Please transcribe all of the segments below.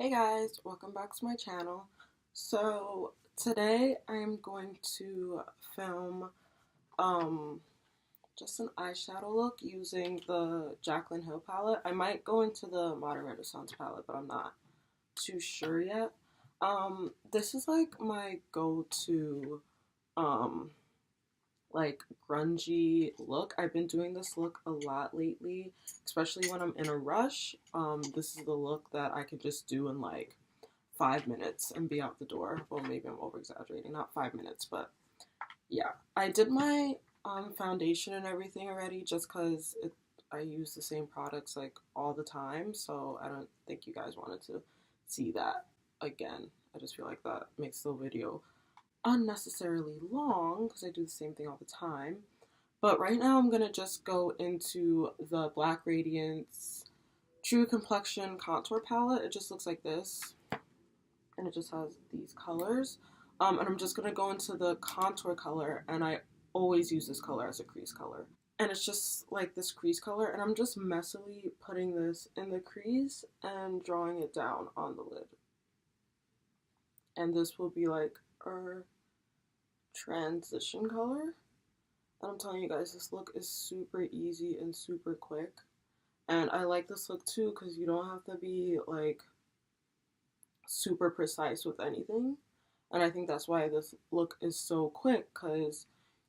Hey guys, welcome back to my channel. So today I'm going to film just an eyeshadow look using the Jaclyn Hill palette. I might go into the Modern Renaissance palette, but I'm not too sure yet. This is like my go-to um like grungy look. I've been doing this look a lot lately, especially when I'm in a rush. This is the look that I could just do in like 5 minutes and be out the door. Well, maybe I'm over exaggerating, not 5 minutes, but yeah. I did my foundation and everything already just because I use the same products like all the time, so I don't think you guys wanted to see that again. I just feel like that makes the video unnecessarily long because I do the same thing all the time. But right now I'm going to just go into the Black Radiance True Complexion Contour Palette. It just looks like this. And it just has these colors. And I'm just going to go into the contour color. And I always use this color as a crease color. And it's just like this crease color. And I'm just messily putting this in the crease and drawing it down on the lid. And this will be like our transition color. And I'm telling you guys, this look is super easy and super quick. And I like this look too because you don't have to be like super precise with anything. And I think that's why this look is so quick because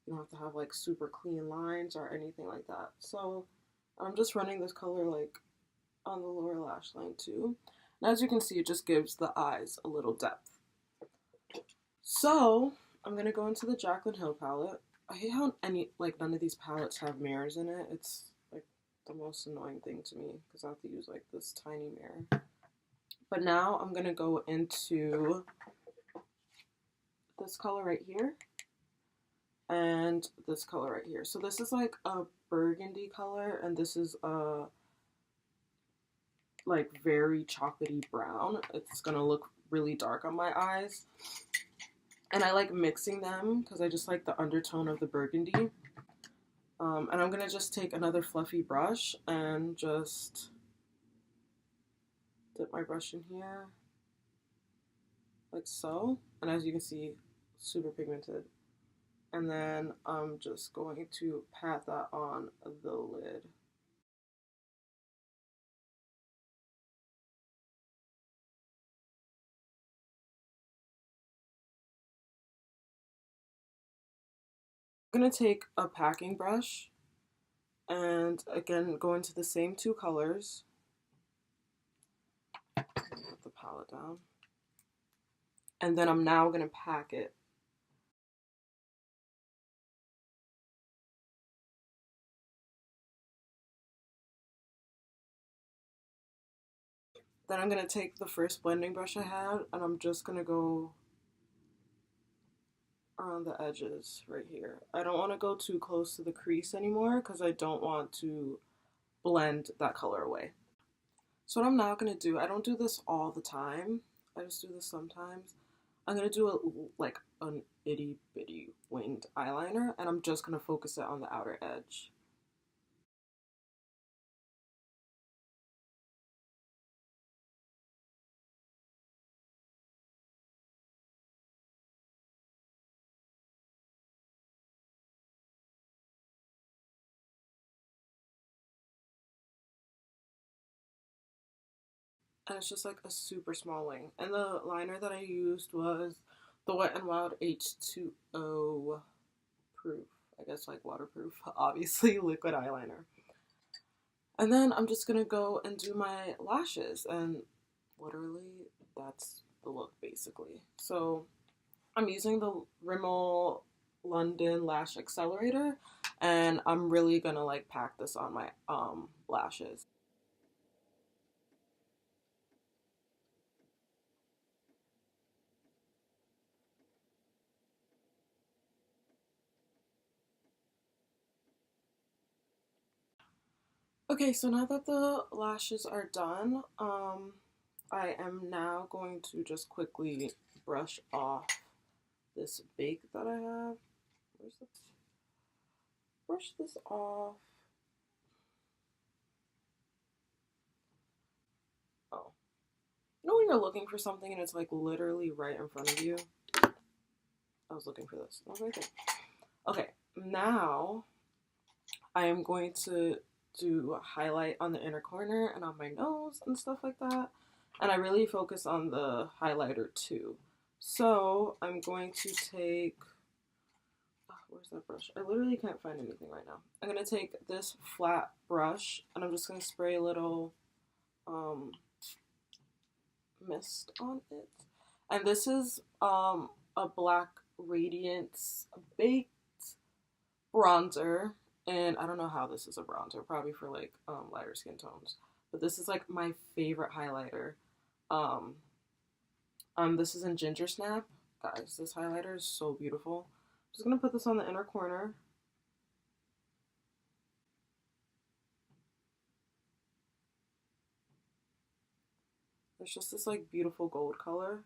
you don't have to have like super clean lines or anything like that. So I'm just running this color like on the lower lash line too. And as you can see, it just gives the eyes a little depth. So I'm going to go into the Jaclyn Hill palette. I hate how none of these palettes have mirrors in it. It's like the most annoying thing to me because I have to use like this tiny mirror. But now I'm going to go into this color right here and this color right here. So this is like a burgundy color and this is a like very chocolatey brown. It's going to look really dark on my eyes. And I like mixing them because I just like the undertone of the burgundy. And I'm going to just take another fluffy brush and just dip my brush in here like so. And as you can see, super pigmented. And then I'm just going to pat that on the lid. I'm going to take a packing brush and again go into the same two colors. Put the palette down. And then I'm now going to pack it. Then I'm going to take the first blending brush I had and I'm just going to go around the edges right here. I don't want to go too close to the crease anymore because I don't want to blend that color away. So what I'm now going to do, I don't do this all the time. I just do this sometimes. I'm going to do like an itty bitty winged eyeliner and I'm just going to focus it on the outer edge. And it's just like a super small wing. And the liner that I used was the Wet n Wild H2O proof, I guess like waterproof, obviously, liquid eyeliner. And then I'm just gonna go and do my lashes, and literally that's the look basically. So I'm using the Rimmel London Lash Accelerator, and I'm really gonna like pack this on my lashes. Okay, so now that the lashes are done, I am now going to just quickly brush off this bake that I have. Where's the brush this off? Oh, no, you're looking for something and it's like literally right in front of you? I was looking for this. It was right there. Okay, now I am going to do a highlight on the inner corner and on my nose and stuff like that. And I really focus on the highlighter too. So I'm going to take, oh, where's that brush? I literally can't find anything right now. I'm going to take this flat brush and I'm just going to spray a little mist on it. And this is a black Radiance baked bronzer. And I don't know how this is a bronzer, probably for like lighter skin tones. But this is like my favorite highlighter. This is in Gingersnap. Guys, this highlighter is so beautiful. I'm just gonna put this on the inner corner. It's just this like beautiful gold color.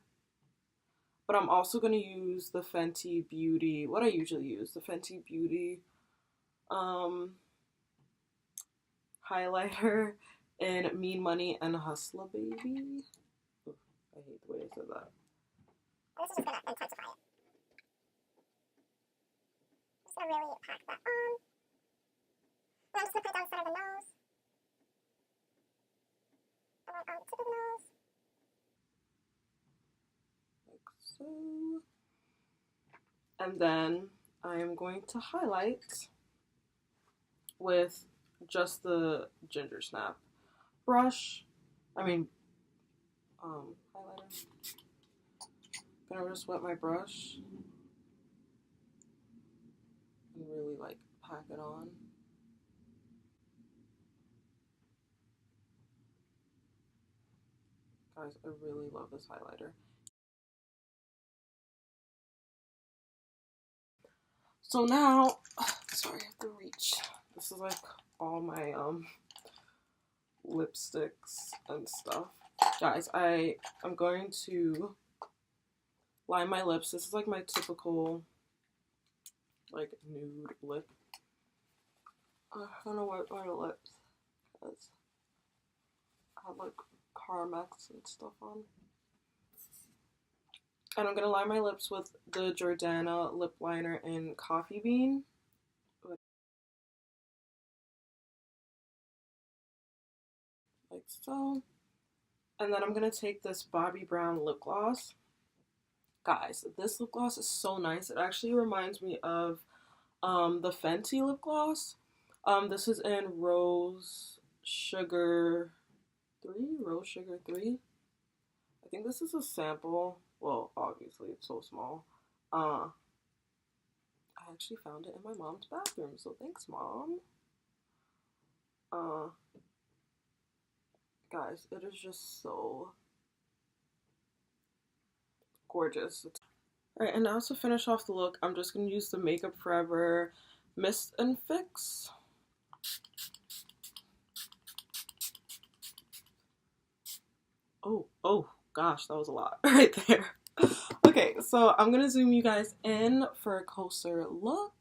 But I'm also gonna use the Fenty Beauty, what I usually use, the Fenty Beauty highlighter in Mean Money and Hustler Baby. Oof, I hate the way I said that. This is just gonna intensify it. Just gonna really pack that on. And I'm just gonna put it down the center of the nose. And then on the tip of the nose. Like so. And then I am going to highlight with just the Gingersnap brush. Highlighter. Gonna just wet my brush and really like pack it on. Guys, I really love this highlighter. So now, sorry, I have to reach. This is like all my lipsticks and stuff. Guys, I'm going to line my lips. This is like my typical like nude lip. I don't know what my lips, because I have like Carmex and stuff on. And I'm gonna line my lips with the Jordana lip liner in Coffee Bean. Like so. And then I'm gonna take this Bobbi Brown lip gloss. Guys, this lip gloss is so nice. It actually reminds me of the Fenty lip gloss. This is in Rose Sugar 3? Rose Sugar 3? I think this is a sample. Well, obviously, it's so small. I actually found it in my mom's bathroom, so thanks, Mom. Guys, it is just so gorgeous. Alright, and now to finish off the look, I'm just going to use the Makeup Forever Mist and Fix. Oh, gosh, that was a lot right there. Okay, so I'm going to zoom you guys in for a closer look.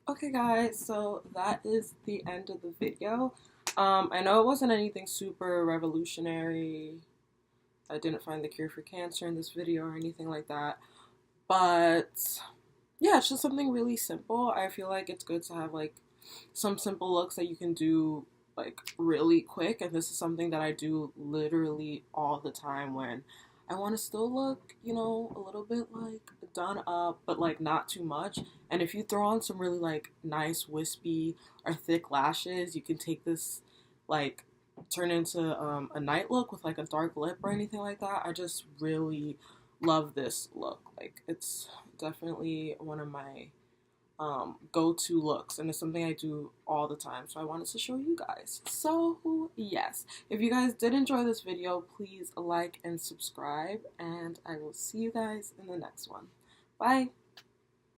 Okay guys, so that is the end of the video. I know it wasn't anything super revolutionary. I didn't find the cure for cancer in this video or anything like that. But yeah, it's just something really simple. I feel like it's good to have like some simple looks that you can do like really quick, and this is something that I do literally all the time when I want to still look, you know, a little bit like done up, but like not too much. And if you throw on some really like nice wispy or thick lashes, you can take this like turn into a night look with like a dark lip or anything like that. I just really love this look. Like it's definitely one of my go-to looks, and it's something I do all the time, so I wanted to show you guys. So yes, if you guys did enjoy this video, please like and subscribe, and I will see you guys in the next one. Bye.